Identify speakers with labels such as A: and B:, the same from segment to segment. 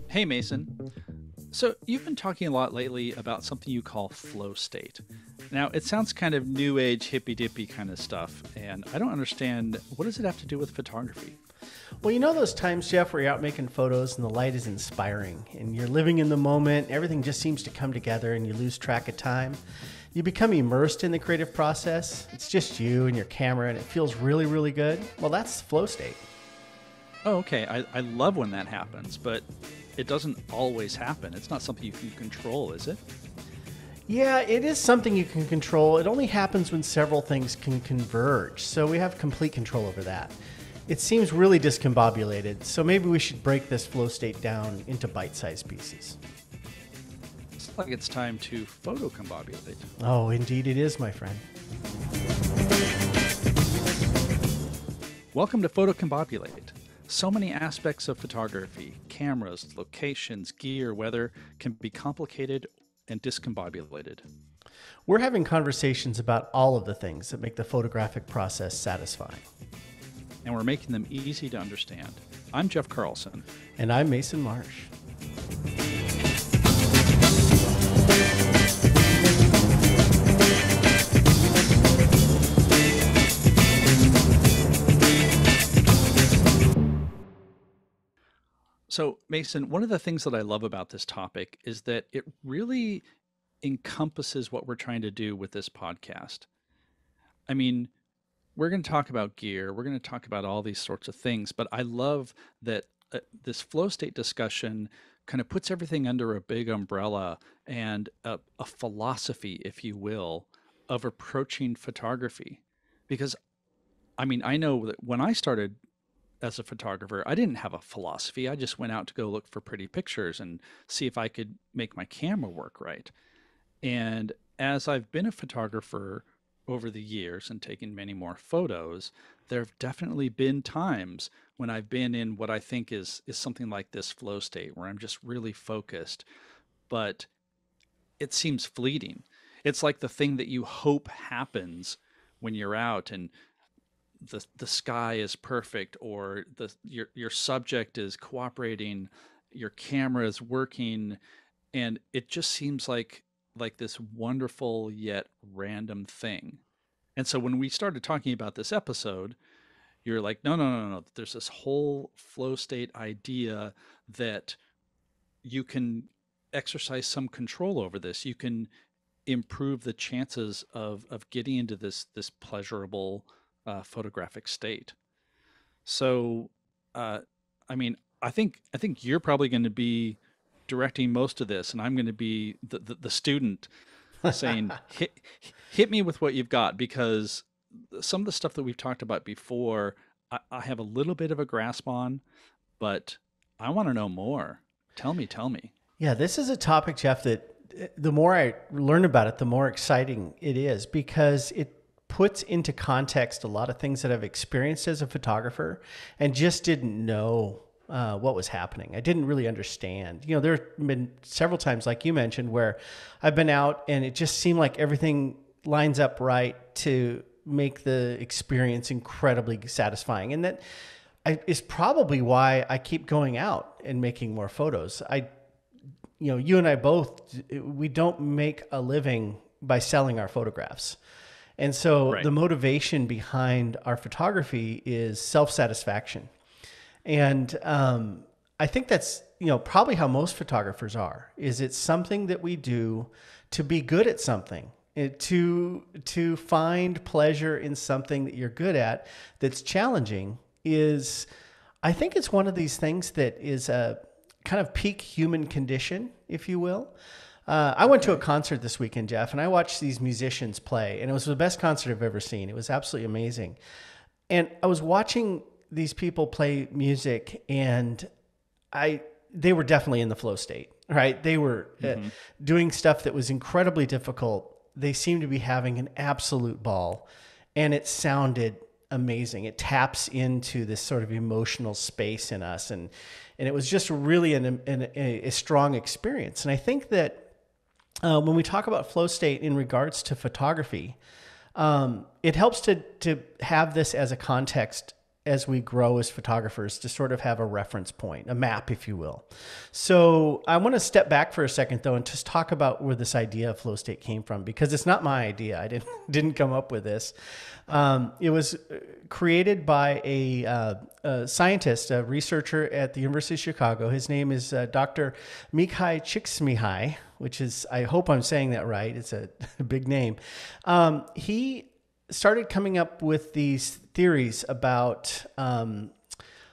A: Hey, Mason. So you've been talking a lot lately about something you call flow state. Now, it sounds kind of new age, hippy-dippy kind of stuff, and I don't understand, what does it have to do with photography?
B: Well, you know those times, Jeff, where you're out making photos and the light is inspiring and you're living in the moment, everything just seems to come together and you lose track of time. You become immersed in the creative process. It's just you and your camera and it feels really, really good. Well, that's flow state.
A: Oh, okay. I love when that happens, but it doesn't always happen. It's not something you can control, is it?
B: Yeah, it is something you can control. It only happens when several things can converge. So we have complete control over that. It seems really discombobulated, so maybe we should break this flow state down into bite-sized pieces.
A: It's like it's time to photocombobulate.
B: Oh, indeed it is, my friend.
A: Welcome to Photocombobulate. So many aspects of photography, cameras, locations, gear, weather, can be complicated and discombobulated.
B: We're having conversations about all of the things that make the photographic process satisfying.
A: And we're making them easy to understand. I'm Jeff Carlson.
B: And I'm Mason Marsh.
A: So, Mason, one of the things that I love about this topic is that it really encompasses what we're trying to do with this podcast. I mean, we're going to talk about gear, we're going to talk about all these sorts of things, but I love that this flow state discussion kind of puts everything under a big umbrella and a philosophy, if you will, of approaching photography. Because, I mean, I know that when I started as a photographer, I didn't have a philosophy. I just went out to go look for pretty pictures and see if I could make my camera work right. And as I've been a photographer over the years and taken many more photos, there have definitely been times when I've been in what I think is something like this flow state where I'm just really focused, but it seems fleeting. It's like the thing that you hope happens when you're out and the sky is perfect, or your subject is cooperating, your camera is working, and it just seems like this wonderful yet random thing. And so when we started talking about this episode, you're like, no. There's this whole flow state idea that you can exercise some control over this. You can improve the chances of getting into this pleasurable photographic state. So, I mean, I think you're probably going to be directing most of this, and I'm going to be the student saying, hit me with what you've got, because some of the stuff that we've talked about before, I have a little bit of a grasp on, but I want to know more. Tell me.
B: Yeah, this is a topic, Jeff, that the more I learn about it, the more exciting it is, because it puts into context a lot of things that I've experienced as a photographer and just didn't know what was happening. I didn't really understand. You know, there have been several times, like you mentioned, where I've been out and it just seemed like everything lines up right to make the experience incredibly satisfying. And that is probably why I keep going out and making more photos. You and I both, we don't make a living by selling our photographs. And so
A: Right.
B: The motivation behind our photography is self-satisfaction. And I think that's, probably how most photographers are, is it's something that we do to be good at something, to find pleasure in something that you're good at that's challenging. I think it's one of these things that is a kind of peak human condition, if you will. I went to a concert this weekend, Jeff, and I watched these musicians play, and it was the best concert I've ever seen. It was absolutely amazing. And I was watching these people play music, and they were definitely in the flow state, right? They were doing stuff that was incredibly difficult. They seemed to be having an absolute ball, and it sounded amazing. It taps into this sort of emotional space in us, and it was just really a strong experience. And I think that when we talk about flow state in regards to photography, it helps to have this as a context as we grow as photographers to sort of have a reference point, a map, if you will. So I want to step back for a second, though, and just talk about where this idea of flow state came from, because it's not my idea. I didn't come up with this. It was created by a scientist, a researcher at the University of Chicago. His name is Dr. Mikhai Csikszentmihalyi, which is, I hope I'm saying that right. It's a big name. He started coming up with these theories about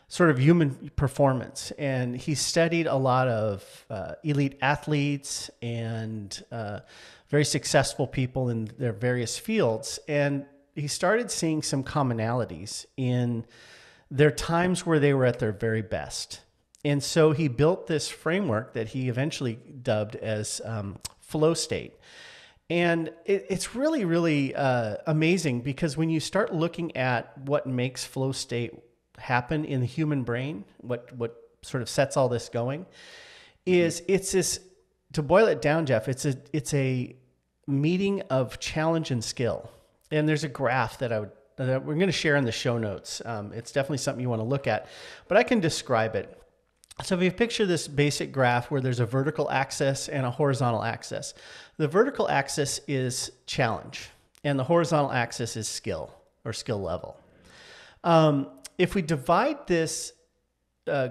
B: sort of human performance. And he studied a lot of elite athletes and very successful people in their various fields. And he started seeing some commonalities in their times where they were at their very best. And so he built this framework that he eventually dubbed as flow state. And it's really, really amazing, because when you start looking at what makes flow state happen in the human brain, what sort of sets all this going, is it's this, to boil it down, Jeff, it's a meeting of challenge and skill. And there's a graph that we're going to share in the show notes. It's definitely something you want to look at, but I can describe it. So if you picture this basic graph where there's a vertical axis and a horizontal axis, the vertical axis is challenge and the horizontal axis is skill or skill level. If we divide this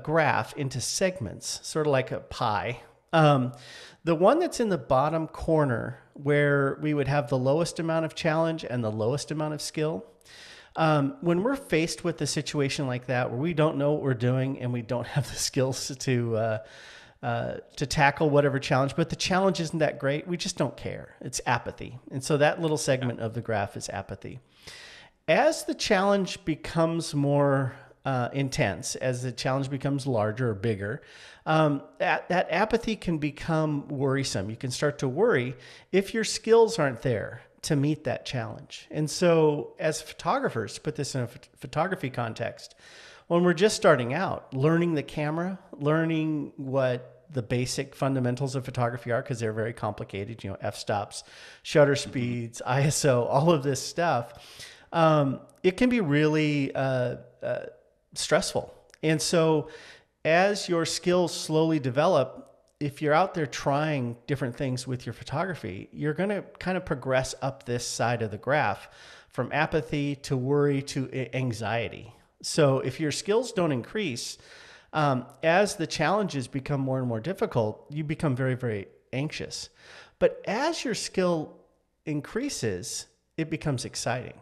B: graph into segments, sort of like a pie, the one that's in the bottom corner where we would have the lowest amount of challenge and the lowest amount of skill, when we're faced with a situation like that where we don't know what we're doing and we don't have the skills to tackle whatever challenge, but the challenge isn't that great, we just don't care. It's apathy. And so that little segment of the graph is apathy. As the challenge becomes more intense, as the challenge becomes larger or bigger, that apathy can become worrisome. You can start to worry if your skills aren't there to meet that challenge. And so as photographers, to put this in a photography context, when we're just starting out, learning the camera, learning what the basic fundamentals of photography are, because they're very complicated, f-stops, shutter speeds, ISO, all of this stuff, it can be really stressful. And so as your skills slowly develop, if you're out there trying different things with your photography, you're going to kind of progress up this side of the graph from apathy to worry to anxiety. So if your skills don't increase, as the challenges become more and more difficult, you become very, very anxious. But as your skill increases, it becomes exciting.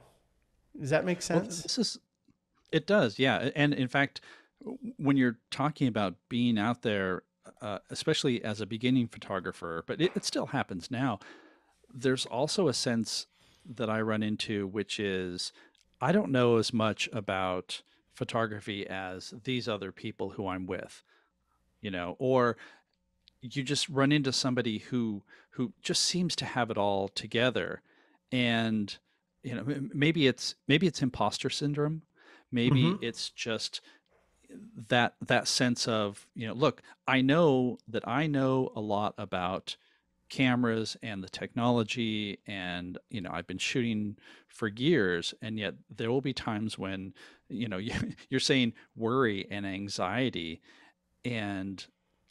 B: Does that make sense?
A: Well, it does, yeah. And in fact, when you're talking about being out there, especially as a beginning photographer, but it still happens now, there's also a sense that I run into, which is I don't know as much about photography as these other people who I'm with, or you just run into somebody who just seems to have it all together. And maybe it's imposter syndrome, maybe
B: Mm-hmm.
A: it's just that sense of, look, I know that I know a lot about cameras and the technology, and I've been shooting for years, and yet there will be times when you're saying worry and anxiety, and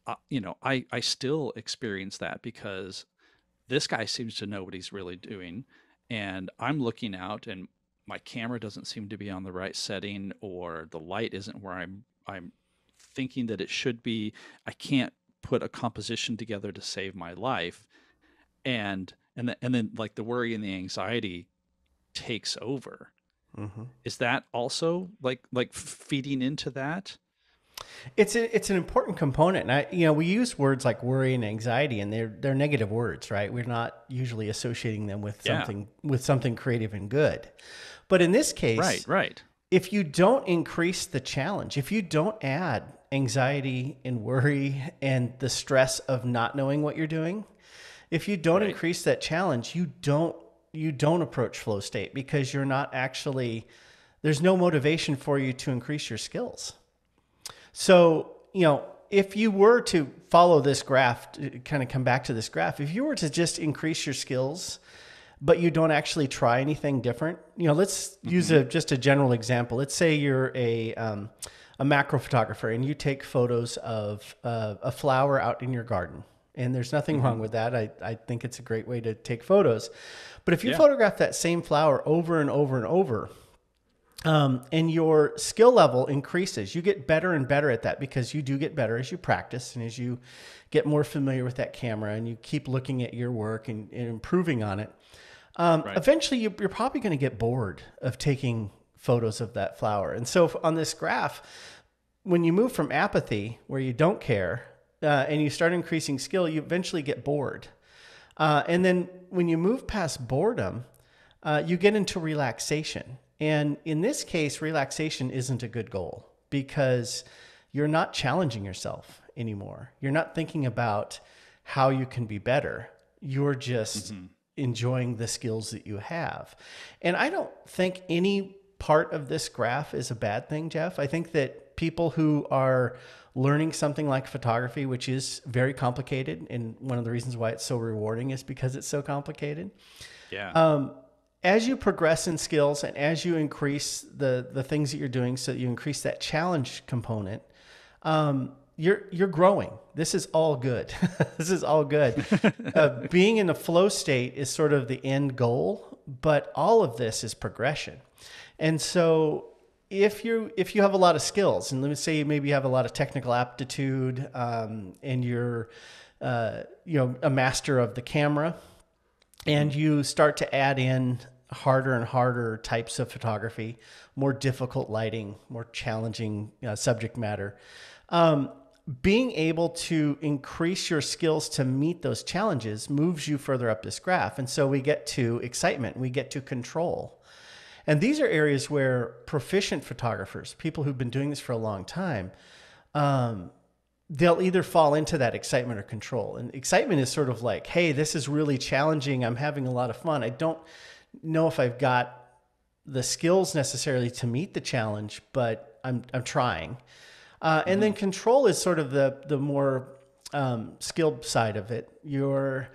A: I still experience that because this guy seems to know what he's really doing, and I'm looking out and my camera doesn't seem to be on the right setting, or the light isn't where I'm thinking that it should be. I can't put a composition together to save my life, and then like the worry and the anxiety takes over.
B: Mm-hmm.
A: Is that also like feeding into that?
B: It's an important component. And we use words like worry and anxiety, and they're negative words, right? We're not usually associating them with
A: Yeah.
B: something creative and good. But in this
A: Right,
B: case,
A: right,
B: if you don't increase the challenge, if you don't add anxiety and worry and the stress of not knowing what you're doing, if you don't
A: right.
B: increase that challenge, you don't approach flow state, because you're not actually, there's no motivation for you to increase your skills. So, if you were to follow this graph, to kind of come back to this graph, if you were to just increase your skills, but you don't actually try anything different. Let's use just a general example. Let's say you're a macro photographer and you take photos of a flower out in your garden. And there's nothing wrong with that. I think it's a great way to take photos. But if you photograph that same flower over and over and over, and your skill level increases, you get better and better at that, because you do get better as you practice and as you get more familiar with that camera and you keep looking at your work and improving on it. Eventually, you're probably going to get bored of taking photos of that flower. And so on this graph, when you move from apathy, where you don't care, and you start increasing skill, you eventually get bored. And then when you move past boredom, you get into relaxation. And in this case, relaxation isn't a good goal, because you're not challenging yourself anymore. You're not thinking about how you can be better. You're just enjoying the skills that you have. And I don't think any part of this graph is a bad thing, Jeff. I think that people who are learning something like photography, which is very complicated, and one of the reasons why it's so rewarding is because it's so complicated.
A: Yeah.
B: As you progress in skills and as you increase the things that you're doing, so that you increase that challenge component, you're growing. This is all good. This is all good. Being in a flow state is sort of the end goal, but all of this is progression. And so if you have a lot of skills, and let me say you maybe have a lot of technical aptitude, and you're a master of the camera, and you start to add in harder and harder types of photography, more difficult lighting, more challenging subject matter, being able to increase your skills to meet those challenges moves you further up this graph. And so we get to excitement, we get to control. And these are areas where proficient photographers, people who've been doing this for a long time, they'll either fall into that excitement or control. And excitement is sort of like, hey, this is really challenging. I'm having a lot of fun. I don't know if I've got the skills necessarily to meet the challenge, but I'm trying. And then control is sort of the more skilled side of it. You're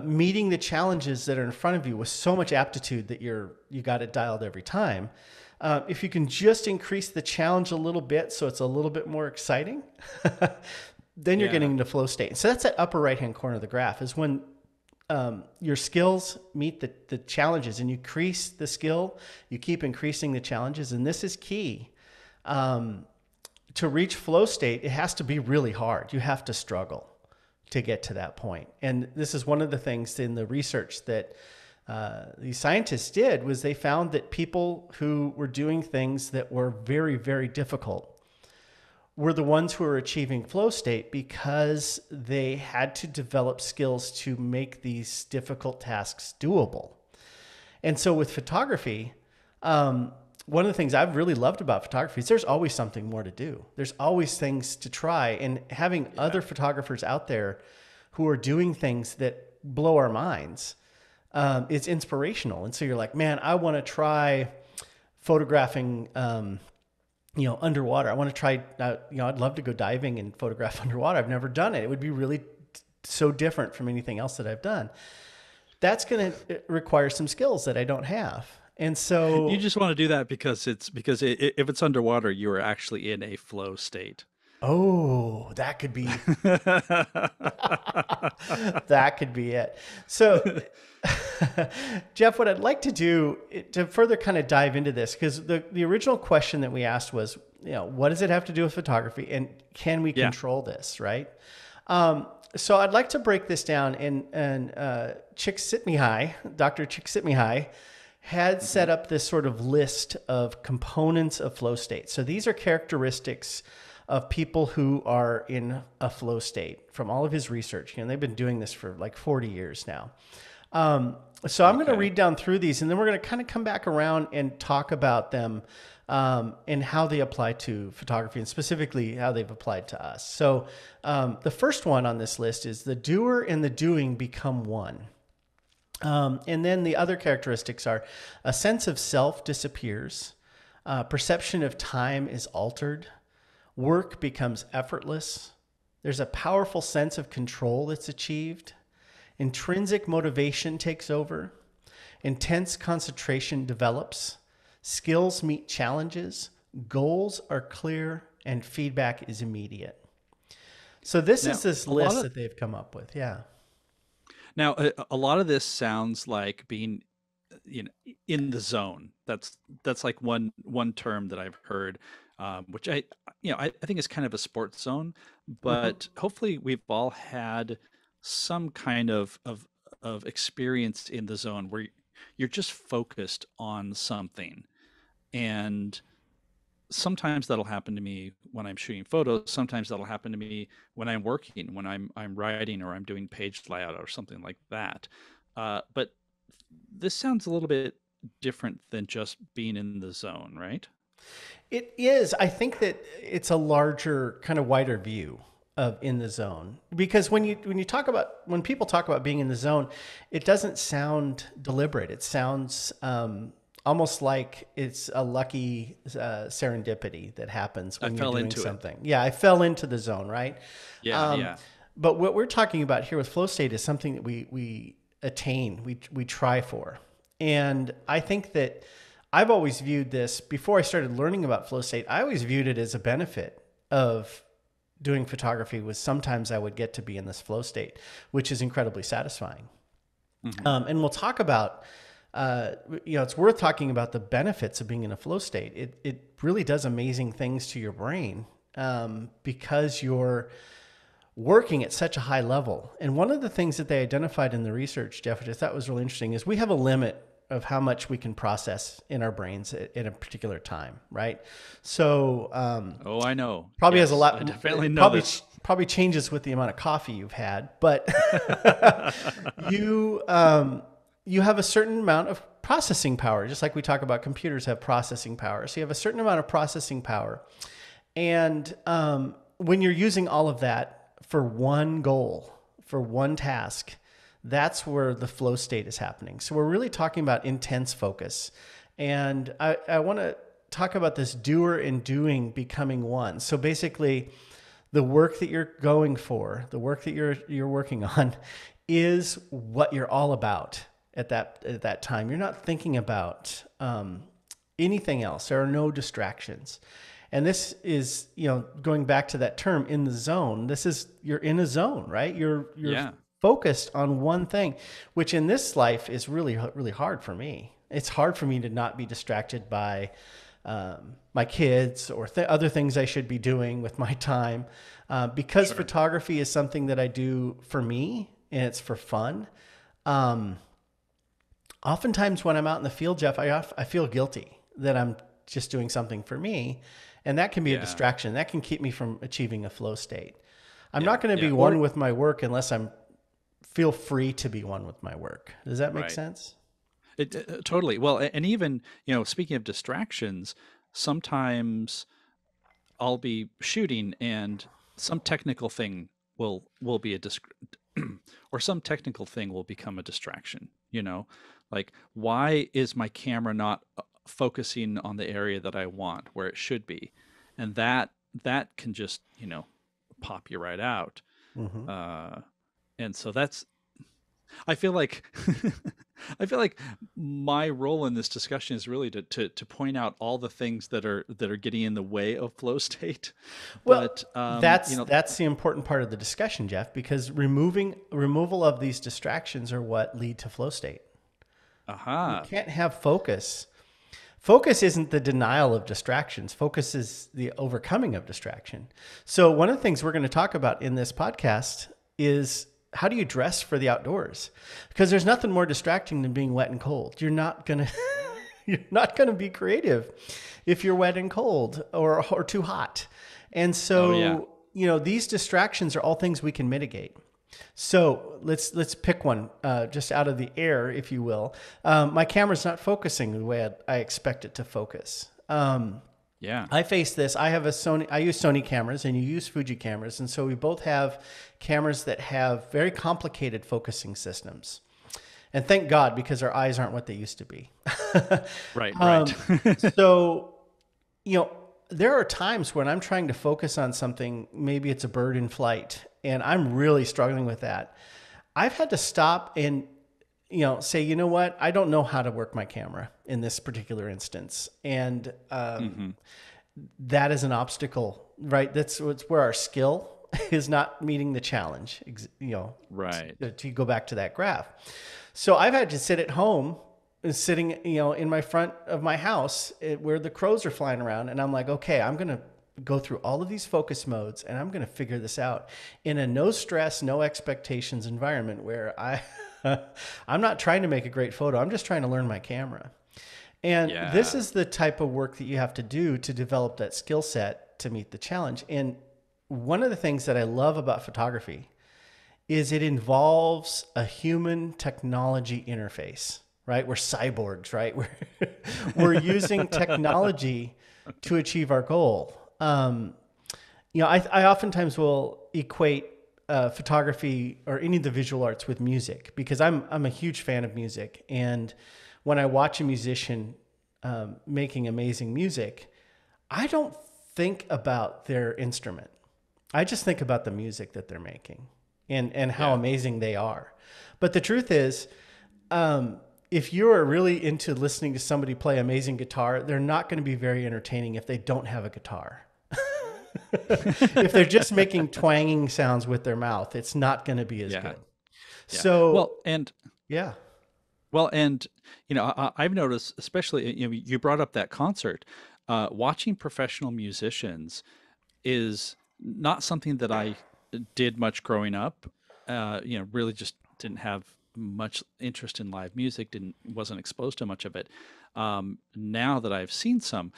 B: meeting the challenges that are in front of you with so much aptitude that you got it dialed every time. If you can just increase the challenge a little bit so it's a little bit more exciting, then you're getting into flow state. So that's that upper right-hand corner of the graph, is when your skills meet the challenges, and you increase the skill, you keep increasing the challenges. And this is key. To reach flow state, it has to be really hard. You have to struggle to get to that point. And this is one of the things in the research that these scientists did, was they found that people who were doing things that were very, very difficult were the ones who were achieving flow state, because they had to develop skills to make these difficult tasks doable. And so with photography, one of the things I've really loved about photography is there's always something more to do. There's always things to try, and having other photographers out there who are doing things that blow our minds, it's inspirational. And so you're like, man, I want to try photographing, underwater. I want to try, I'd love to go diving and photograph underwater. I've never done it. It would be really so different from anything else that I've done. That's going to require some skills that I don't have. And so
A: you just want to do that because if it's underwater, you are actually in a flow state.
B: Oh, that could be that could be it. So Jeff, what I'd like to do to further kind of dive into this, because the original question that we asked was, what does it have to do with photography, and can we control this, right? So I'd like to break this down, and Dr. Csikszentmihalyi had set up this sort of list of components of flow state. So these are characteristics of people who are in a flow state from all of his research. They've been doing this for like 40 years now. So I'm going to read down through these, and then we're going to kind of come back around and talk about them, and how they apply to photography, and specifically how they've applied to us. So the first one on this list is the doer and the doing become one. And then the other characteristics are a sense of self disappears, perception of time is altered, work becomes effortless, there's a powerful sense of control that's achieved, intrinsic motivation takes over, Intense concentration develops. Skills meet challenges. Goals are clear and feedback is immediate. So this is
A: Now,
B: this
A: a lot
B: list
A: of
B: that they've come up with. Yeah.
A: a lot of this sounds like being, in the zone. That's like one term that I've heard, which I think is kind of a sports zone.
B: Mhm.
A: But hopefully, we've all had some kind of experience in the zone where you're just focused on something. And sometimes that'll happen to me when I'm shooting photos. Sometimes that'll happen to me when I'm working, when I'm writing, or I'm doing page layout or something like that. But this sounds a little bit different than just being in the zone, right?
B: It is. I think that it's a larger, kind of wider view of in the zone, because when people talk about being in the zone, it doesn't sound deliberate. It sounds almost like it's a lucky serendipity that happens
A: I
B: when you're
A: fell
B: doing
A: into it.
B: something. Yeah, I fell into the zone, right?
A: Yeah,
B: Um,
A: yeah.
B: but what we're talking about here with flow state is something that we attain, we try for, and I think that I've always viewed this before I started learning about flow state. I always viewed it as a benefit of doing photography was sometimes I would get to be in this flow state, which is incredibly satisfying.
A: Hmm.
B: And we'll talk about, it's worth talking about the benefits of being in a flow state. It really does amazing things to your brain because you're working at such a high level. And one of the things that they identified in the research, Jeff, which I thought was really interesting, is we have a limit of how much we can process in our brains at a particular time, right? So
A: Oh, I know.
B: probably has a
A: Yes, I
B: lot,
A: definitely know
B: probably
A: this.
B: probably changes with the amount of coffee you've had, but you you have a certain amount of processing power, just like we talk about computers have processing power. So you have a certain amount of processing power, and when you're using all of that for one goal, for one task, that's where the flow state is happening. So we're really talking about intense focus. And I want to talk about this doer and doing becoming one. So basically, the work that you're going for, the work that you're working on, is what you're all about at that time. You're not thinking about anything else. There are no distractions. And this is, going back to that term in the zone. This is you're in a zone, right? You're
A: Yeah.
B: focused on one thing, which in this life is really really hard for me. It's hard for me to not be distracted by my kids or other things I should be doing with my time, because
A: Sure.
B: photography is something that I do for me and it's for fun. Um, Oftentimes when I'm out in the field, Jeff, I feel guilty that I'm just doing something for me. And that can be a
A: Yeah.
B: distraction. That can keep me from achieving a flow state. I'm
A: Yeah.
B: not going to be
A: Yeah.
B: one
A: Or
B: with my work unless I'm feel free to be one with my work. Does that make
A: right.
B: sense?
A: Totally. Well, and even, speaking of distractions, sometimes I'll be shooting and some technical thing will be a or some technical thing will become a distraction, Like, why is my camera not focusing on the area that I want where it should be? And that can just, pop you right out.
B: Hmm.
A: Uh and so that's I feel like I feel like my role in this discussion is really to point out all the things that are getting in the way of flow state.
B: Well,
A: But
B: that's the important part of the discussion, Jeff, because removal of these distractions are what lead to flow state. You
A: aha,
B: can't have focus. Focus isn't the denial of distractions. Focus is the overcoming of distraction. So one of the things we're going to talk about in this podcast is how do you dress for the outdoors? Because there's nothing more distracting than being wet and cold. You're not going to you're not going to be creative if you're wet and cold or too hot. And
A: oh yeah,
B: so, these distractions are all things we can mitigate. So let's pick one just out of the air, if you will. My camera's not focusing the way I expect it to focus.
A: yeah,
B: I face this. I have a Sony. I use Sony cameras, and you use Fuji cameras, and so we both have cameras that have very complicated focusing systems. And thank God, because our eyes aren't what they used to be.
A: right, right.
B: um, so, you know, there are times when I'm trying to focus on something. Maybe it's a bird in flight, and I'm really struggling with that. I've had to stop and say, you know what, I don't know how to work my camera in this particular instance. And
A: Hmm.
B: that is an obstacle, right? That's where our skill is not meeting the challenge,
A: Right.
B: to go back to that graph. So I've had to sit at home, sitting, in my front of my house where the crows are flying around. And I'm like, okay, I'm going to go through all of these focus modes and I'm going to figure this out in a no stress, no expectations environment where I'm not trying to make a great photo. I'm just trying to learn my camera. And this
A: Yeah.
B: is the type of work that you have to do to develop that skill set to meet the challenge. And one of the things that I love about photography is it involves a human technology interface, right? We're cyborgs, right? We're using technology to achieve our goal. I oftentimes will equate photography or any of the visual arts with music because I'm a huge fan of music. And when I watch a musician making amazing music, I don't think about their instrument. I just think about the music that they're making and how
A: Yeah.
B: amazing they are. But the truth is, if you're really into listening to somebody play amazing guitar, they're not going to be very entertaining if they don't have a guitar. If they're just making twanging sounds with their mouth, it's not going to be as
A: Yeah.
B: good.
A: Yeah.
B: So,
A: Well, and
B: yeah.
A: Well, and I've noticed, especially you brought up that concert, watching professional musicians is not something that I did much growing up. Really just didn't have much interest in live music, didn't wasn't exposed to much of it. Now that I've seen some,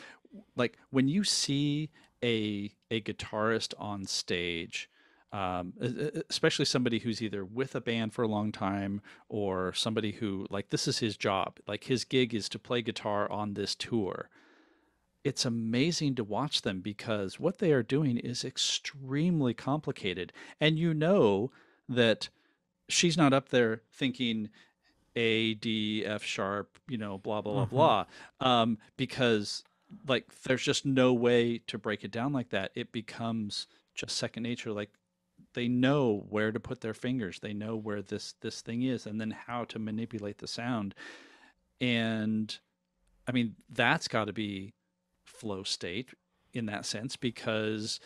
A: like when you see a guitarist on stage, especially somebody who's either with a band for a long time or somebody who like this is his job, like his gig is to play guitar on this tour. It's amazing to watch them because what they are doing is extremely complicated, and that she's not up there thinking A, D, F sharp, blah, blah, blah,
B: Hmm.
A: blah. Because like there's just no way to break it down like that. It becomes just second nature. Like they know where to put their fingers. They know where this thing is and then how to manipulate the sound. And I mean, that's got to be flow state in that sense because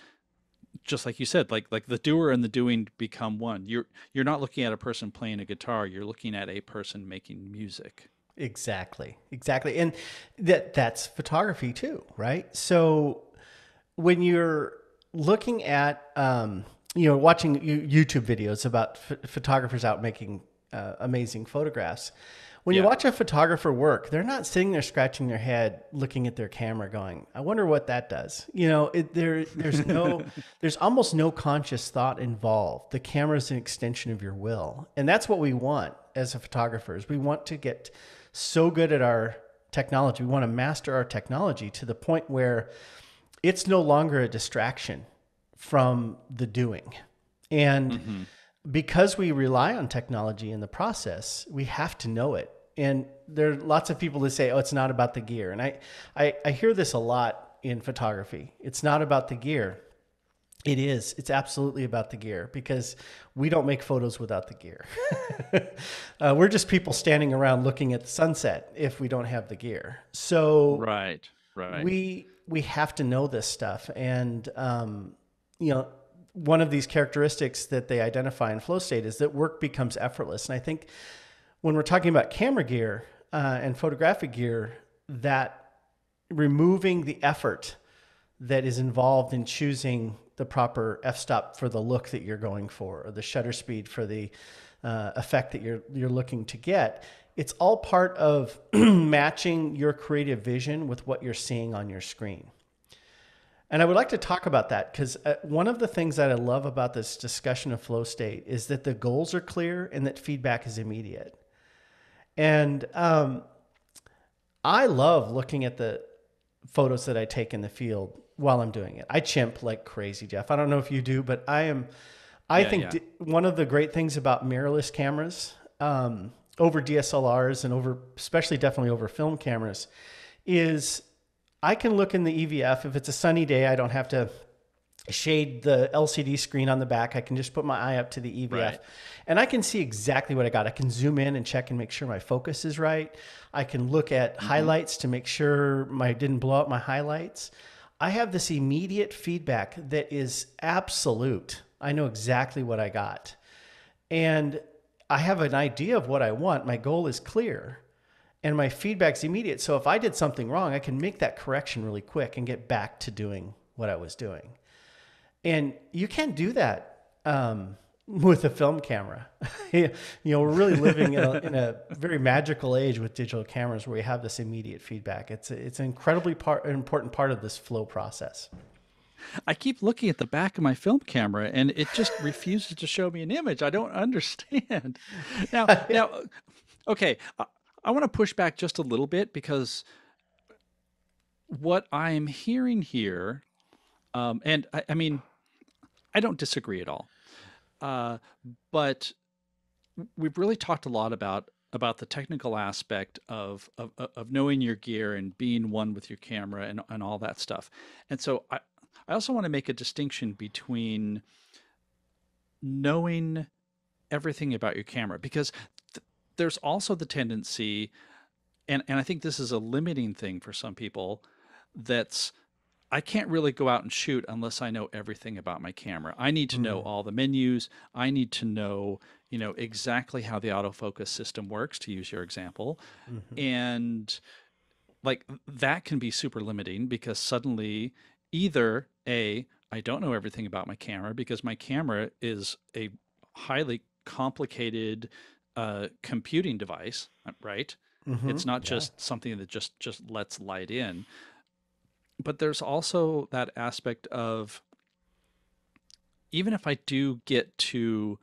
A: just like you said, like the doer and the doing become one. You're not looking at a person playing a guitar, you're looking at a person making music.
B: Exactly. Exactly. And that's photography too, right? So when you're looking at, watching YouTube videos about photographers out making amazing photographs, when you
A: Yeah.
B: watch a photographer work, they're not sitting there scratching their head, looking at their camera, going, "I wonder what that does." There's almost no conscious thought involved. The camera is an extension of your will, and that's what we want as a photographers. We want to get so good at our technology. We want to master our technology to the point where it's no longer a distraction from the doing. And
A: Hmm.
B: because we rely on technology in the process, we have to know it. And there are lots of people that say, oh, it's not about the gear. And I hear this a lot in photography. It's not about the gear. It is. It's absolutely about the gear because we don't make photos without the gear. We're just people standing around looking at the sunset if we don't have the gear. So
A: Right. Right.
B: we have to know this stuff, and you know, one of these characteristics that they identify in flow state is that work becomes effortless. And I think when we're talking about camera gear and photographic gear, that removing the effort that is involved in choosing the proper f-stop for the look that you're going for, or the shutter speed for the effect that you're looking to get. It's all part of matching your creative vision with what you're seeing on your screen. And I would like to talk about that because one of the things that I love about this discussion of flow state is that the goals are clear and that feedback is immediate. And I love looking at the photos that I take in the field while I'm doing it. I chimp like crazy, Jeff. I don't know if you do, but I
A: Yeah.
B: think
A: Yeah.
B: one of the great things about mirrorless cameras over DSLRs and over, especially definitely over film cameras, is I can look in the EVF. If it's a sunny day, I don't have to shade the LCD screen on the back. I can just put my eye up to the EVF
A: Right.
B: and I can see exactly what I got. I can zoom in and check and make sure my focus is right. I can look at
A: Mm-hmm.
B: highlights to make sure I didn't blow up my highlights. I have this immediate feedback that is absolute. I know exactly what I got. And I have an idea of what I want. My goal is clear and my feedback's immediate. So if I did something wrong, I can make that correction really quick and get back to doing what I was doing. And you can't do that with a film camera. We're really living in a very magical age with digital cameras where we have this immediate feedback. It's an incredibly important part of this flow process.
A: I keep looking at the back of my film camera and it just refuses to show me an image. I don't understand. Now, okay, I want to push back just a little bit because what I'm hearing here, and I mean, I don't disagree at all, uh, but we've really talked a lot about the technical aspect of knowing your gear and being one with your camera and all that stuff. And so I also want to make a distinction between knowing everything about your camera because there's also the tendency, and I think this is a limiting thing for some people, that's I can't really go out and shoot unless I know everything about my camera. I need to know
B: Mm,
A: all the menus. I need to know, exactly how the autofocus system works, to use your example.
B: mhm,
A: And like that can be super limiting because suddenly either A, I don't know everything about my camera because my camera is a highly complicated computing device, right? It's not
B: yeah.
A: just something that just lets light in, but there's also that aspect of even if I do get to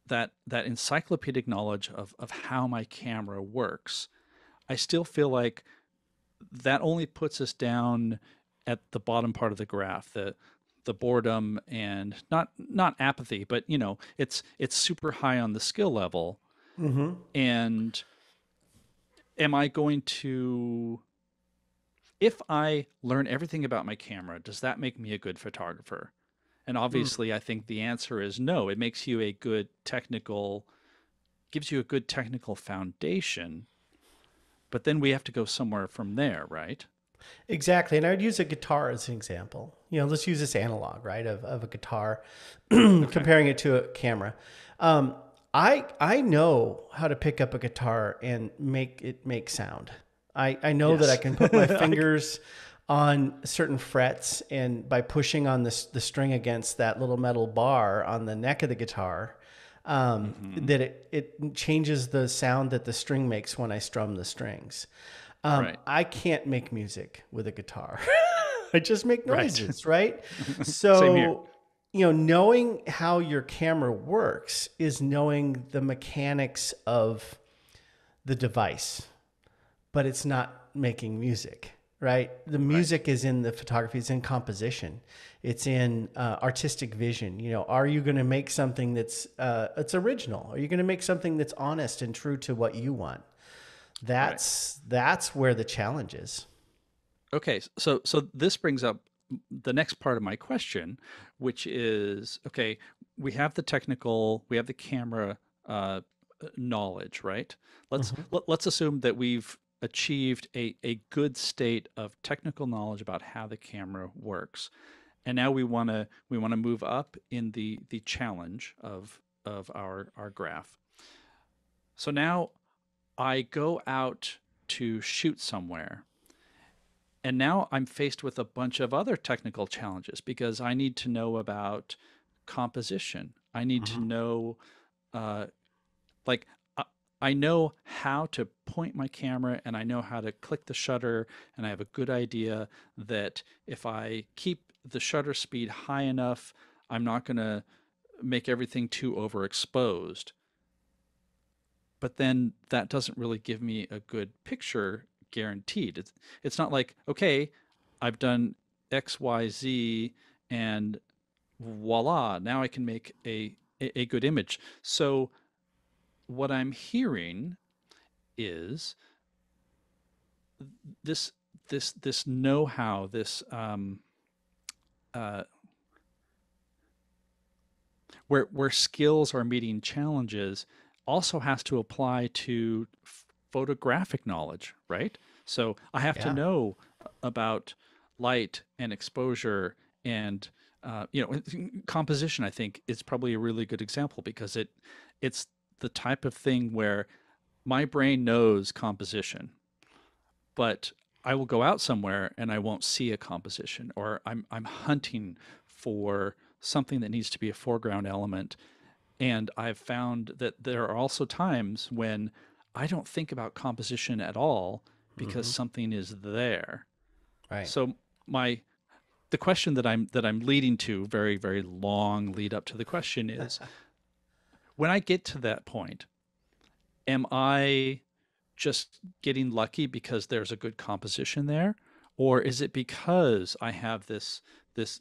A: that encyclopedic knowledge of how my camera works, I still feel like that only puts us down at the bottom part of the graph, the boredom and not apathy, but it's super high on the skill level.
B: Hmm.
A: And am I going to if I learn everything about my camera, does that make me a good photographer? And obviously, I think the answer is no. It makes you a good technical, gives you a good technical foundation, but then we have to go somewhere from there, right?
B: Exactly. And I would use a guitar as an example. Let's use this analog, right, of a guitar,
A: Okay.
B: comparing it to a camera. Um, I know how to pick up a guitar and make it make sound. I know that I
A: Yes.
B: can put my fingers on certain frets and by pushing on the string against that little metal bar on the neck of the guitar,
A: Hmm.
B: that it changes the sound that the string makes when I strum the strings.
A: Right.
B: I can't make music with a guitar. I just make
A: Right.
B: noises, right?
A: Same here.
B: So, knowing how your camera works is knowing the mechanics of the device, but it's not making music, right? The
A: Right.
B: music is in the photography, it's in composition, it's in artistic vision. Are you going to make something that's it's original? Are you going to make something that's honest and true to what you want?
A: Right.
B: That's where the challenge is.
A: Okay. So this brings up the next part of my question, which is okay, we have the camera knowledge, right? Let's assume that we've achieved a good state of technical knowledge about how the camera works. And now we want to move up in the challenge of our graph. So now I go out to shoot somewhere. And now I'm faced with a bunch of other technical challenges because I need to know about composition. I need to
B: Mhm.
A: know, uh, like, I know how to point my camera and I know how to click the shutter. And I have a good idea that if I keep the shutter speed high enough, I'm not going to make everything too overexposed. But then that doesn't really give me a good picture guaranteed. It's not like, okay, I've done X, Y, Z, and voila, now I can make a good image. So what I'm hearing is this this know-how, this where skills are meeting challenges also has to apply to photographic knowledge, right? So I have to
B: Yeah.
A: know about light and exposure and composition. I think is probably a really good example because it's the type of thing where my brain knows composition, but I will go out somewhere and I won't see a composition, or I'm hunting for something that needs to be a foreground element. And I've found that there are also times when I don't think about composition at all because
B: Mm-hmm.
A: something is there.
B: Right.
A: So my the question that I'm leading to, very very long lead up to the question, is when I get to that point, am I just getting lucky because there's a good composition there, or is it because I have this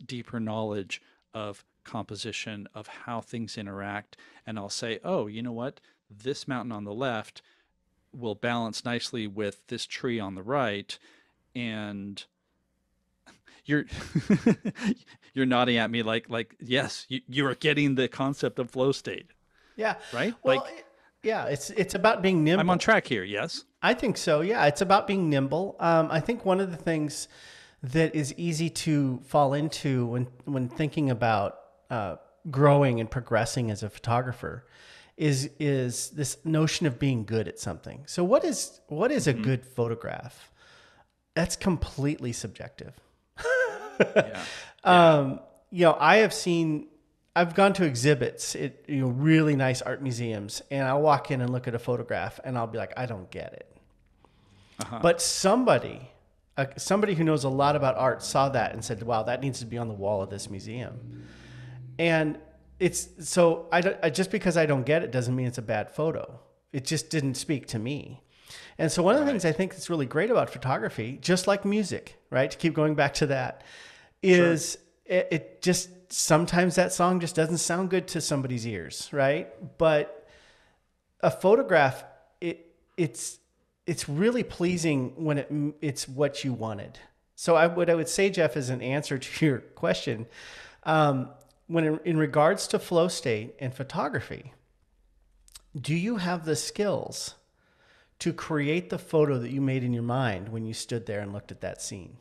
A: deeper knowledge of composition, of how things interact, and I'll say, oh, you know what, this mountain on the left will balance nicely with this tree on the right. And you're you're nodding at me like yes, you are getting the concept of flow state,
B: Yeah.
A: right?
B: Well,
A: Like
B: yeah, it's about being
A: I'm on
B: nimble.
A: track here. Yes.
B: I think so. Yeah, it's about being nimble. I think one of the things that is easy to fall into when thinking about growing and progressing as a photographer is this notion of being good at something. So what is a
A: Mm-hmm.
B: good photograph? That's completely subjective.
A: Yeah. Yeah.
B: I have seen, I've gone to exhibits at, really nice art museums, and I'll walk in and look at a photograph and I'll be like, I don't get it.
A: Uh-huh.
B: But somebody who knows a lot about art saw that and said, wow, that needs to be on the wall of this museum. And it's so just because I don't get it doesn't mean it's a bad photo. It just didn't speak to me. And so one of the things I
A: Right.
B: think that's really great about photography, just like music, right? To keep going back to that,
A: Sure.
B: is it just sometimes that song just doesn't sound good to somebody's ears, right? But a photograph, it's really pleasing when it's what you wanted. So what I would say, Jeff, as an answer to your question, when in regards to flow state and photography, do you have the skills to create the photo that you made in your mind when you stood there and looked at that scene?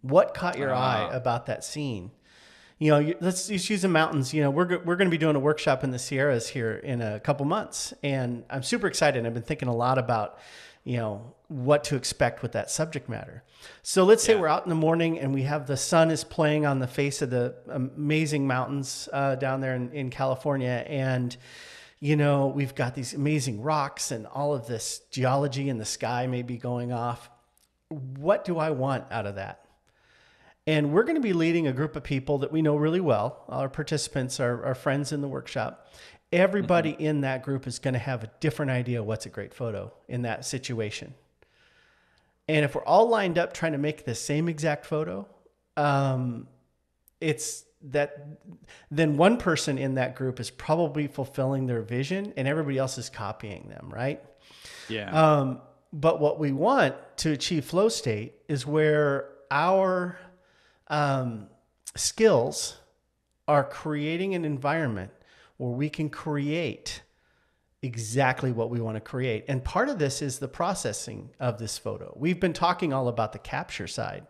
B: What caught your eye
A: Ah.
B: about that scene? Let's just use the mountains. We're going to be doing a workshop in the Sierras here in a couple months, and I'm super excited. I've been thinking a lot about, what to expect with that subject matter. So let's say
A: Yeah.
B: we're out in the morning and we have the sun is playing on the face of the amazing mountains down there in California, and we've got these amazing rocks and all of this geology in the sky may be going off. What do I want out of that? And we're going to be leading a group of people that we know really well. Our participants are friends in the workshop. Everybody
A: Mm-hmm.
B: in that group is going to have a different idea of what's a great photo in that situation. And if we're all lined up trying to make the same exact photo, it's that then one person in that group is probably fulfilling their vision and everybody else is copying them, right?
A: Yeah.
B: But what we want to achieve flow state is where our skills are creating an environment where we can create exactly what we want to create. And part of this is the processing of this photo. We've been talking all about the capture side,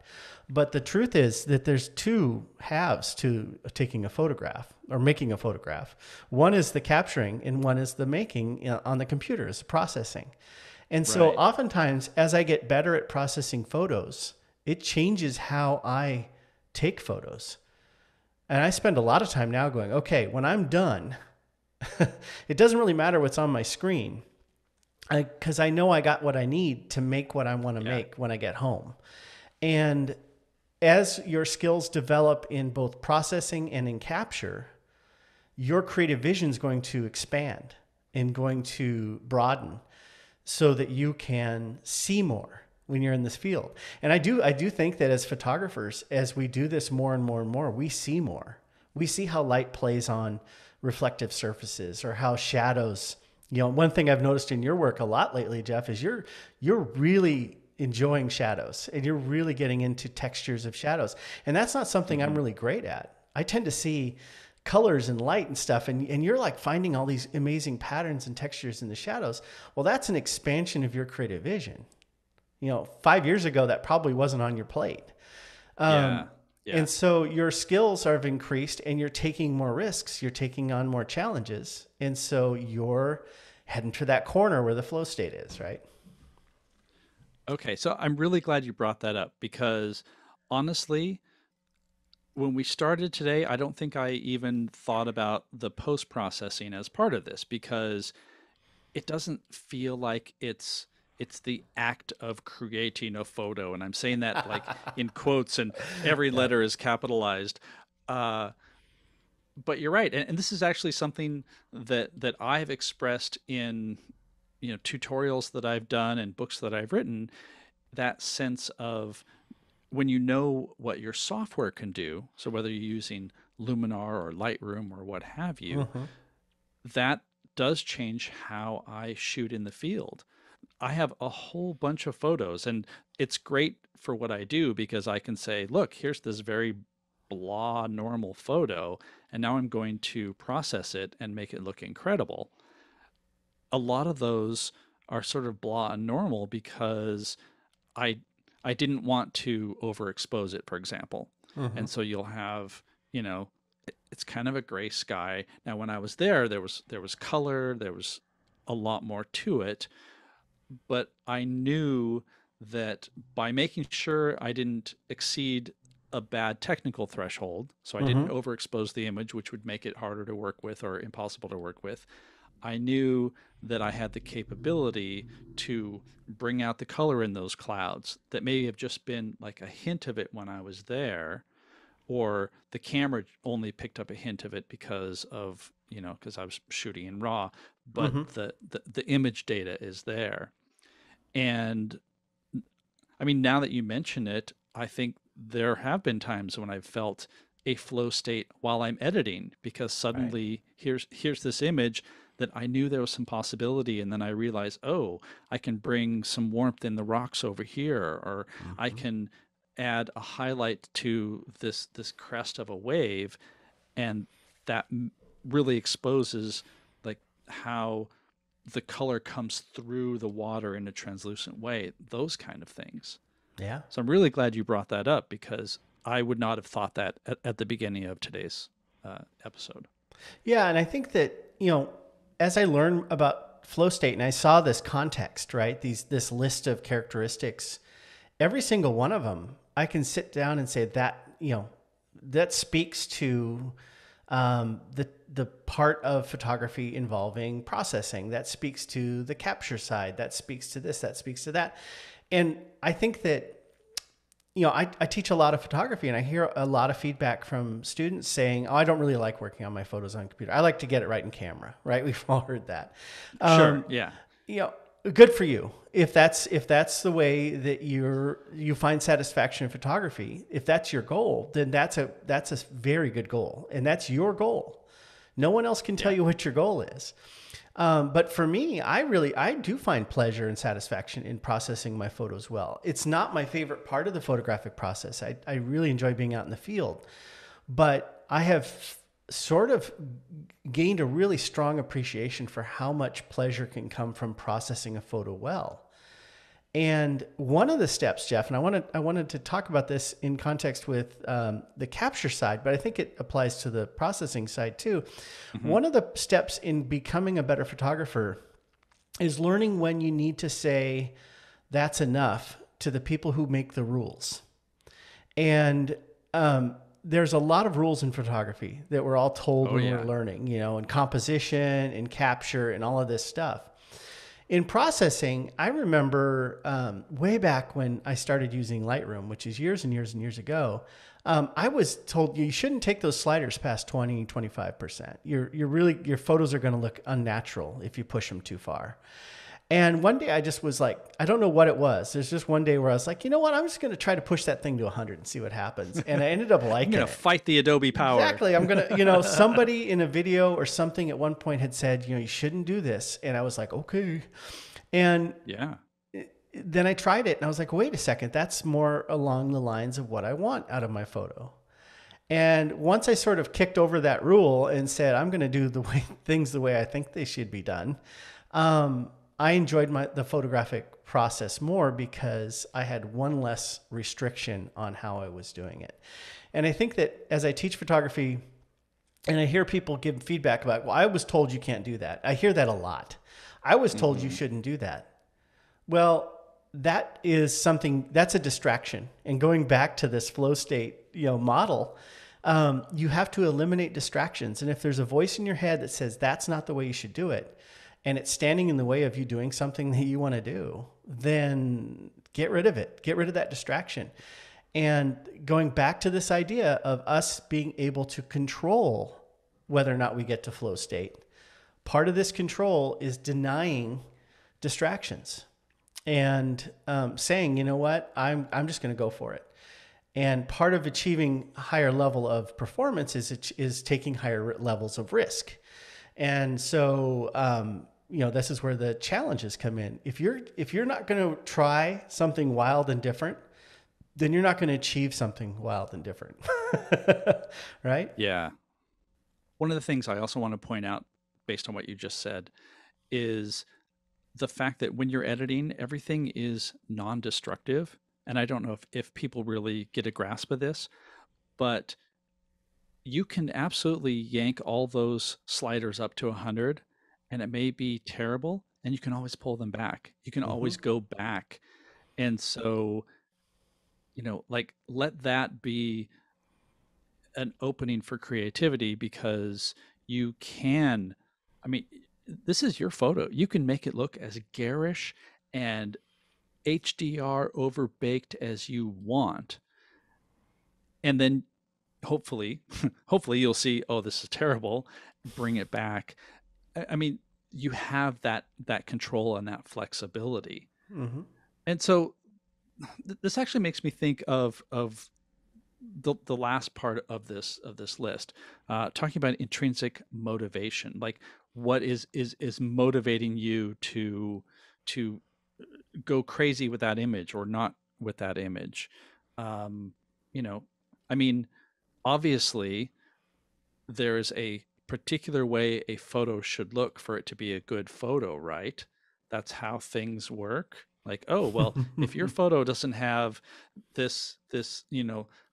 B: but the truth is that there's two halves to taking a photograph or making a photograph. One is the capturing and one is the making on the computer, is the processing. And so
A: Right.
B: oftentimes as I get better at processing photos, it changes how I take photos. And I spend a lot of time now going, okay, when I'm done, it doesn't really matter what's on my screen because I know I got what I need to make what I want to
A: Yeah.
B: make when I get home. And as your skills develop in both processing and in capture, your creative vision is going to expand and going to broaden so that you can see more when you're in this field. And I do think that as photographers, as we do this more and more and more, we see more. We see how light plays on reflective surfaces or how shadows, one thing I've noticed in your work a lot lately, Jeff, is you're really enjoying shadows and you're really getting into textures of shadows. And that's not something I'm
A: Mm-hmm.
B: really great at. I tend to see colors and light and stuff. And you're like finding all these amazing patterns and textures in the shadows. Well, that's an expansion of your creative vision. 5 years ago, that probably wasn't on your plate.
A: Yeah.
B: And
A: Yeah.
B: so your skills have increased and you're taking more risks. You're taking on more challenges. And so you're heading to that corner where the flow state is, right?
A: Okay. So I'm really glad you brought that up because honestly, when we started today, I don't think I even thought about the post processing as part of this because it doesn't feel like it's the act of creating a photo, and I'm saying that like in quotes and every
B: Yeah.
A: letter is capitalized. uh but you're right, and this is actually something that I've expressed in tutorials that I've done and books that I've written, that sense of when you know what your software can do, so whether you're using Luminar or Lightroom or what have you,
B: Mm-hmm.
A: that does change how I shoot in the field. I have a whole bunch of photos, and it's great for what I do because I can say, look, here's this very blah normal photo, and now I'm going to process it and make it look incredible. A lot of those are sort of blah and normal because I I didn't want to overexpose it, for example.
B: Mm-hmm.
A: And so you'll have, it's kind of a gray sky. Now when I was there, there was color, there was a lot more to it, but I knew that by making sure I didn't exceed a bad technical threshold, so I didn't
B: Mm-hmm.
A: overexpose the image, which would make it harder to work with or impossible to work with. I knew that I had the capability to bring out the color in those clouds that may have just been like a hint of it when I was there, or the camera only picked up a hint of it because I was shooting in RAW, but
B: Mm-hmm.
A: the image data is there. And I mean, now that you mention it, I think there have been times when I've felt a flow state while I'm editing because
B: Right.
A: suddenly here's this image that I knew there was some possibility, and then I realize, oh, I can bring some warmth in the rocks over here, or I
B: Mm-hmm.
A: can add a highlight to this crest of a wave, and that really exposes like how the color comes through the water in a translucent way, those kind of things.
B: Yeah.
A: So I'm really glad you brought that up because I would not have thought that at the beginning of today's episode.
B: Yeah. And I think that, as I learned about flow state and I saw this context, right? This list of characteristics, every single one of them, I can sit down and say that, that speaks to the part of photography involving processing. That speaks to the capture side. That speaks to this. That speaks to that. And I think that I teach a lot of photography and I hear a lot of feedback from students saying, oh, I don't really like working on my photos on computer. I like to get it right in camera, right? We've all heard that.
A: Sure.
B: Um,
A: Yeah.
B: you know, Good for you. If that's the way that you find satisfaction in photography, if that's your goal, then that's a very good goal. And that's your goal. No one else can tell
A: Yeah.
B: you what your goal is. But for me, I do find pleasure and satisfaction in processing my photos well. It's not my favorite part of the photographic process. I really enjoy being out in the field, but I have sort of gained a really strong appreciation for how much pleasure can come from processing a photo well. And one of the steps, Jeff, and I wanted to talk about this in context with the capture side, but I think it applies to the processing side too.
A: Hmm.
B: One of the steps in becoming a better photographer is learning when you need to say that's enough to the people who make the rules. And there's a lot of rules in photography that we're all told
A: Oh
B: when we're
A: yeah.
B: learning, in composition and capture and all of this stuff. In processing, I remember way back when I started using Lightroom, which is years and years and years ago, I was told you shouldn't take those sliders past 20, 25%. Your photos are going to look unnatural if you push them too far. And one day I just was like, I don't know what it was. There's just one day where I was like, you know what? I'm just going to try to push that thing to 100 and see what happens. And I ended up
A: I'm
B: liking
A: gonna
B: it.
A: fight the Adobe power.
B: Exactly. I'm going to, somebody in a video or something at one point had said, you shouldn't do this. And I was like, okay. And
A: Yeah.
B: then I tried it and I was like, wait a second, that's more along the lines of what I want out of my photo. And once I sort of kicked over that rule and said, I'm going to do things the way I think they should be done, I enjoyed the photographic process more because I had one less restriction on how I was doing it. And I think that as I teach photography and I hear people give feedback about, well, I was told you can't do that. I hear that a lot. I was told you shouldn't do that. Well, that is something that's a distraction. And going back to this flow state, model, you have to eliminate distractions. And if there's a voice in your head that says that's not the way you should do it, and it's standing in the way of you doing something that you want to do, then get rid of it. Get rid of that distraction. And going back to this idea of us being able to control whether or not we get to flow state, part of this control is denying distractions and saying, you know what, I'm just going to go for it. And part of achieving a higher level of performance is taking higher levels of risk. And so, this is where the challenges come in. If you're not going to try something wild and different, then you're not going to achieve something wild and different. Right?
A: Yeah. One of the things I also want to point out, based on what you just said, is the fact that when you're editing, everything is non-destructive. And I don't know if people really get a grasp of this, but you can absolutely yank all those sliders up to 100 and it may be terrible and you can always pull them back. You can always go back. And so, let that be an opening for creativity, because you can, I mean, this is your photo. You can make it look as garish and HDR overbaked as you want. And then hopefully, hopefully you'll see, oh, this is terrible, bring it back. I mean, you have that control and that flexibility.
B: Mm-hmm.
A: And so this actually makes me think of the last part of this list, talking about intrinsic motivation, like what is motivating you to go crazy with that image or not with that image. I mean, obviously there is a particular way a photo should look for it to be a good photo, right? That's how things work. Like, oh, well, if your photo doesn't have this,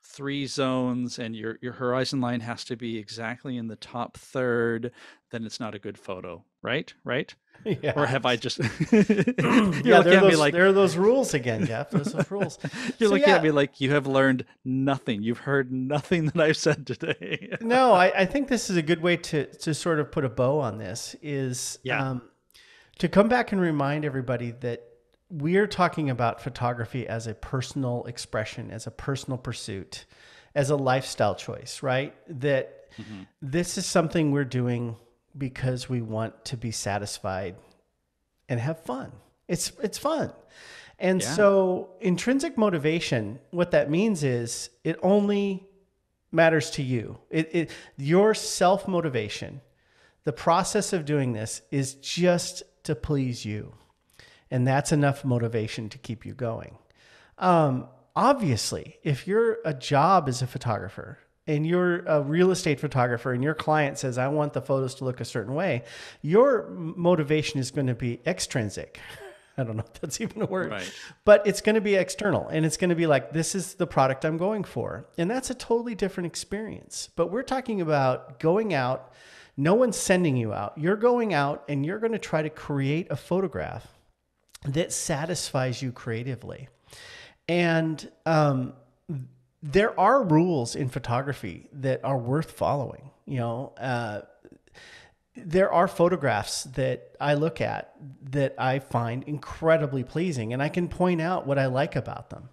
A: 3 zones and your horizon line has to be exactly in the top third, then it's not a good photo, right? Right?
B: Yeah.
A: Or have I just
B: yeah, there are those rules again, Jeff. There's those rules.
A: You're looking at me like you have learned nothing. You've heard nothing that I've said today.
B: No, I think this is a good way to sort of put a bow on this, is to come back and remind everybody that we're talking about photography as a personal expression, as a personal pursuit, as a lifestyle choice, right? That this is something we're doing because we want to be satisfied and have fun. It's fun. And so intrinsic motivation, what that means is it only matters to you. Your self-motivation, the process of doing this is just to please you. And that's enough motivation to keep you going. Obviously, if your job as a photographer and you're a real estate photographer and your client says, I want the photos to look a certain way, your motivation is going to be extrinsic. I don't know if that's even a word, right? But it's going to be external, and it's going to be like, this is the product I'm going for. And that's a totally different experience. But we're talking about going out. No one's sending you out. You're going out and you're going to try to create a photograph that satisfies you creatively. And there are rules in photography that are worth following. There are photographs that I look at that I find incredibly pleasing, and I can point out what I like about them.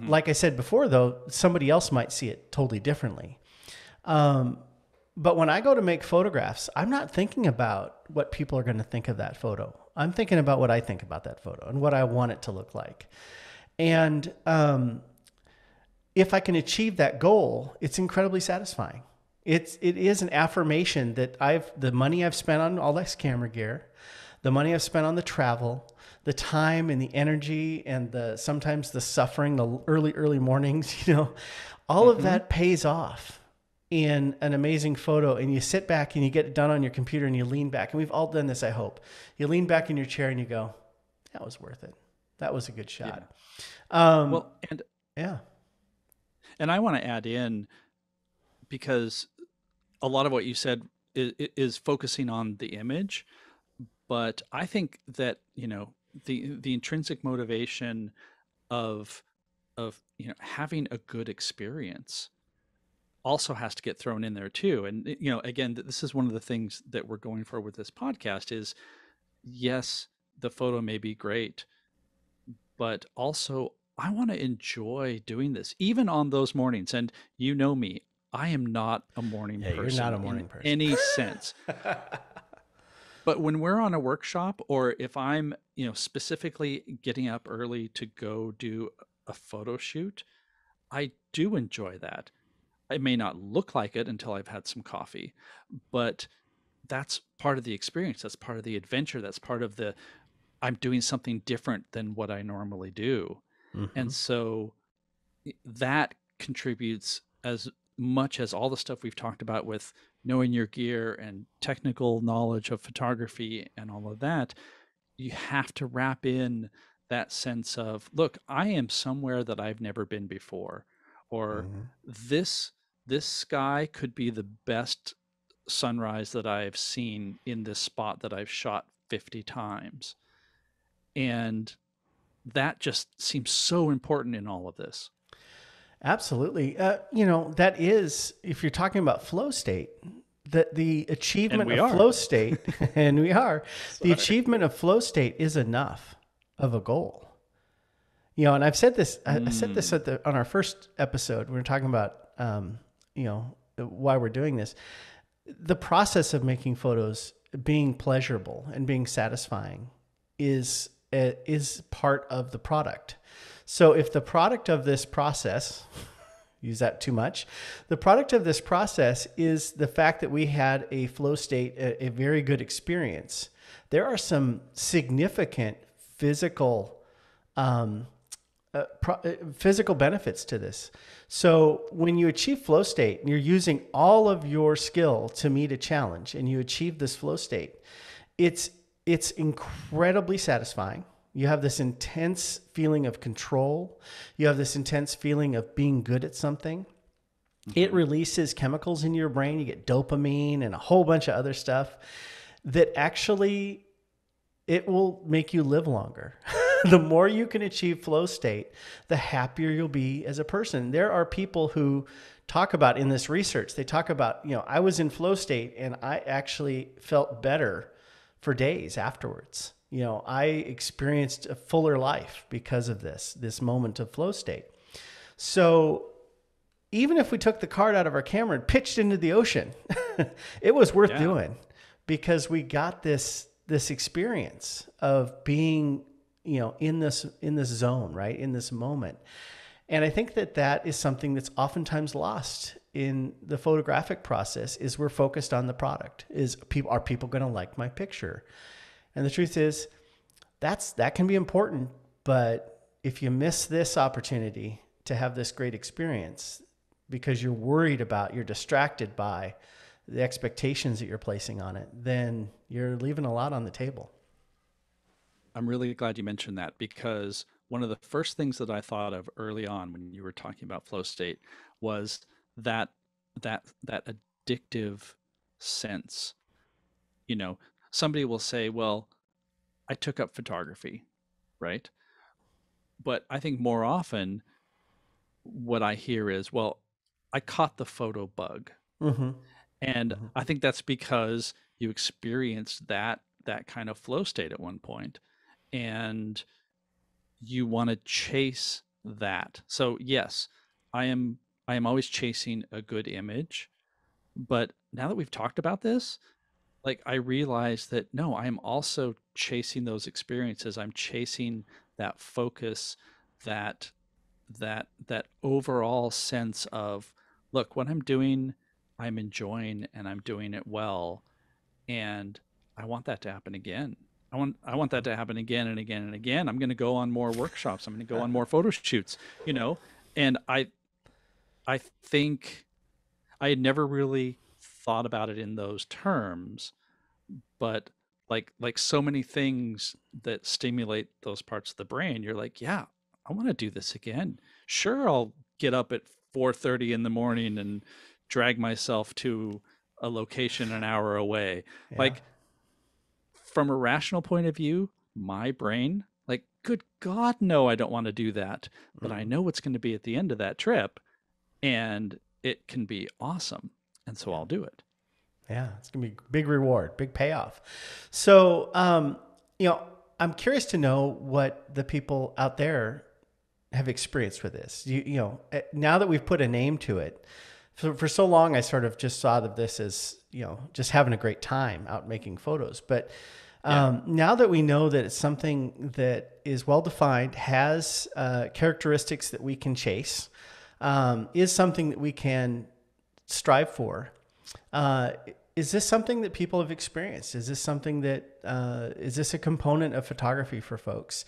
B: Like I said before, though, somebody else might see it totally differently. But when I go to make photographs, I'm not thinking about what people are going to think of that photo. I'm thinking about what I think about that photo and what I want it to look like. And if I can achieve that goal, it's incredibly satisfying. It is an affirmation that the money I've spent on all this camera gear, the money I've spent on the travel, the time and the energy and sometimes the suffering, the early mornings, all of
A: Mm-hmm.
B: that pays off in an amazing photo. And you sit back and you get it done on your computer and you lean back. And we've all done this, I hope. You lean back in your chair and you go, that was worth it. That was a good
A: Yeah.
B: shot. Um,
A: Well, and
B: yeah.
A: I want to add in, because a lot of what you said is focusing on the image, but I think that, the intrinsic motivation of having a good experience also has to get thrown in there too. And again, this is one of the things that we're going for with this podcast is, yes, the photo may be great, but also I want to enjoy doing this even on those mornings. And you know me, I am not a morning
B: Yeah, you're not
A: person
B: a
A: in
B: morning person.
A: any sense. But when we're on a workshop, or if I'm, specifically getting up early to go do a photo shoot, I do enjoy that. It may not look like it until I've had some coffee, but that's part of the experience. That's part of the adventure. That's part of the, I'm doing something different than what I normally do.
B: Mm-hmm.
A: And so that contributes as much as all the stuff we've talked about with knowing your gear and technical knowledge of photography and all of that. You have to wrap in that sense of, look, I am somewhere that I've never been before, or
B: Mm-hmm.
A: this this sky could be the best sunrise that I've seen in this spot that I've shot 50 times. And that just seems so important in all of this.
B: Absolutely. That is, if you're talking about flow state, the
A: And
B: achievement
A: we
B: of
A: are.
B: flow state, and we are, the
A: Sorry.
B: achievement of flow state is enough of a goal. And I've said this, I said this
A: Mm.
B: on our first episode. We were talking about, why we're doing this. The process of making photos being pleasurable and being satisfying is part of the product. So if the product of this process, use that too much, the product of this process is the fact that we had a flow state, a very good experience, there are some significant physical um, physical benefits to this. So when you achieve flow state, you're using all of your skill to meet a challenge, and you achieve this flow state. It's it's incredibly satisfying. You have this intense feeling of control. You have this intense feeling of being good at something. It
A: Hmm.
B: releases chemicals in your brain. You get dopamine and a whole bunch of other stuff that actually it will make you live longer. The more you can achieve flow state, the happier you'll be as a person. There are people who talk about in this research, they talk about, I was in flow state and I actually felt better for days afterwards. I experienced a fuller life because of this moment of flow state. So even if we took the card out of our camera and pitched into the ocean, it was worth
A: Yeah.
B: doing because we got this experience of being, in this zone, right? In this moment. And I think that is something that's oftentimes lost in the photographic process is we're focused on the product. Are people going to like my picture? And the truth is that can be important, but if you miss this opportunity to have this great experience because you're distracted by the expectations that you're placing on it, then you're leaving a lot on the table.
A: I'm really glad you mentioned that, because one of the first things that I thought of early on when you were talking about flow state was that that addictive sense. You know, somebody will say, "Well, I took up photography," right? But I think more often what I hear is, "Well, I caught the photo bug."
B: Mm-hmm.
A: And
B: Mm-hmm.
A: I think that's because you experienced that kind of flow state at one point, and you want to chase that. So yes, I am I am always chasing a good image, but now that we've talked about this, like, I realize that no, I am also chasing those experiences. I'm chasing that focus, that that overall sense of, look, what I'm doing, I'm enjoying and I'm doing it well, and I want that to happen again. I want that to happen again and again and again. I'm going to go on more workshops. I'm going to go on more photo shoots, you know. And I think I had never really thought about it in those terms, but like so many things that stimulate those parts of the brain, you're like, yeah, I want to do this again. Sure, I'll get up at 4:30 in the morning and drag myself to a location an hour away.
B: Yeah.
A: Like, from a rational point of view, my brain, like, good God, no, I don't want to do that. But I
B: Mm.
A: know what's going to be at the end of that trip, and it can be awesome. And so
B: Yeah.
A: I'll do it.
B: Yeah, it's gonna be big reward, big payoff. So, you know, I'm curious to know what the people out there have experienced with this. You know, now that we've put a name to it, for so long I sort of just thought of this as, you know, just having a great time out making photos. But
A: Yeah.
B: now that we know that it's something that is well defined, has characteristics that we can chase, is something that we can strive for. Uh, is this something that people have experienced? Is this something that is this a component of photography for folks?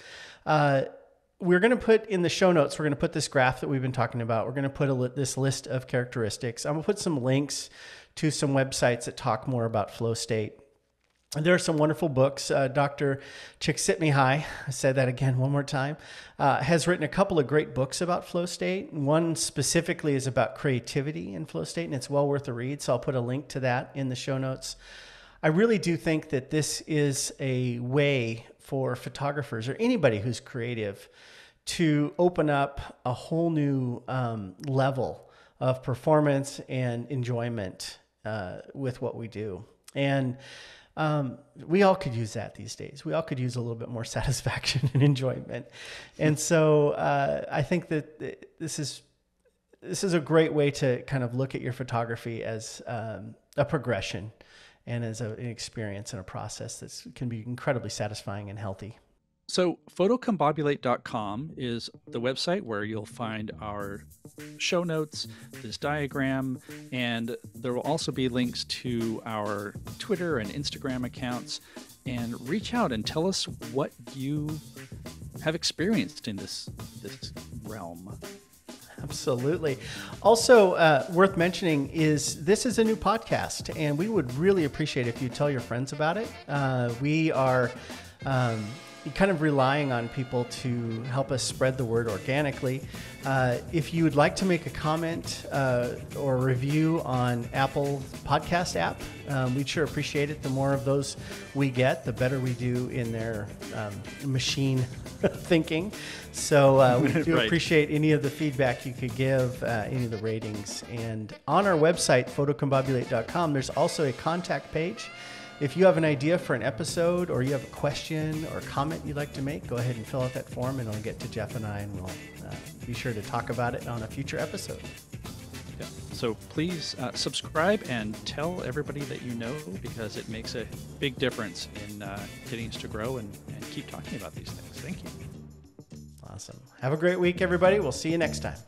B: We're going to put in the show notes, we're going to put this graph that we've been talking about. We're going to put this list of characteristics. I'm going to put some links to some websites that talk more about flow state. There are some wonderful books. Dr. Csikszentmihalyi, I said that again one more time, has written a couple of great books about flow state. One specifically is about creativity in flow state, and it's well worth a read. So I'll put a link to that in the show notes. I really do think that this is a way for photographers or anybody who's creative to open up a whole new level of performance and enjoyment with what we do. And we all could use that these days. We all could use a little bit more satisfaction and enjoyment. And so I think that this is a great way to kind of look at your photography as a progression and as an experience and a process that can be incredibly satisfying and healthy.
A: So, photocombobulate.com is the website where you'll find our show notes, this diagram, and there will also be links to our Twitter and Instagram accounts. And reach out and tell us what you have experienced in this realm.
B: Absolutely. Also, worth mentioning is this is a new podcast, and we would really appreciate if you tell your friends about it. We are kind of relying on people to help us spread the word organically. If you would like to make a comment or review on Apple Podcast app, we'd sure appreciate it. The more of those we get, the better we do in their machine thinking. So we do
A: Right.
B: appreciate any of the feedback you could give, any of the ratings. And on our website, photocombobulate.com, there's also a contact page. If you have an idea for an episode or you have a question or comment you'd like to make, go ahead and fill out that form and it'll get to Jeff and I, and we'll be sure to talk about it on a future episode.
A: Yeah. So please subscribe and tell everybody that you know, because it makes a big difference in getting us to grow and keep talking about these things. Thank you.
B: Awesome. Have a great week, everybody. We'll see you next time.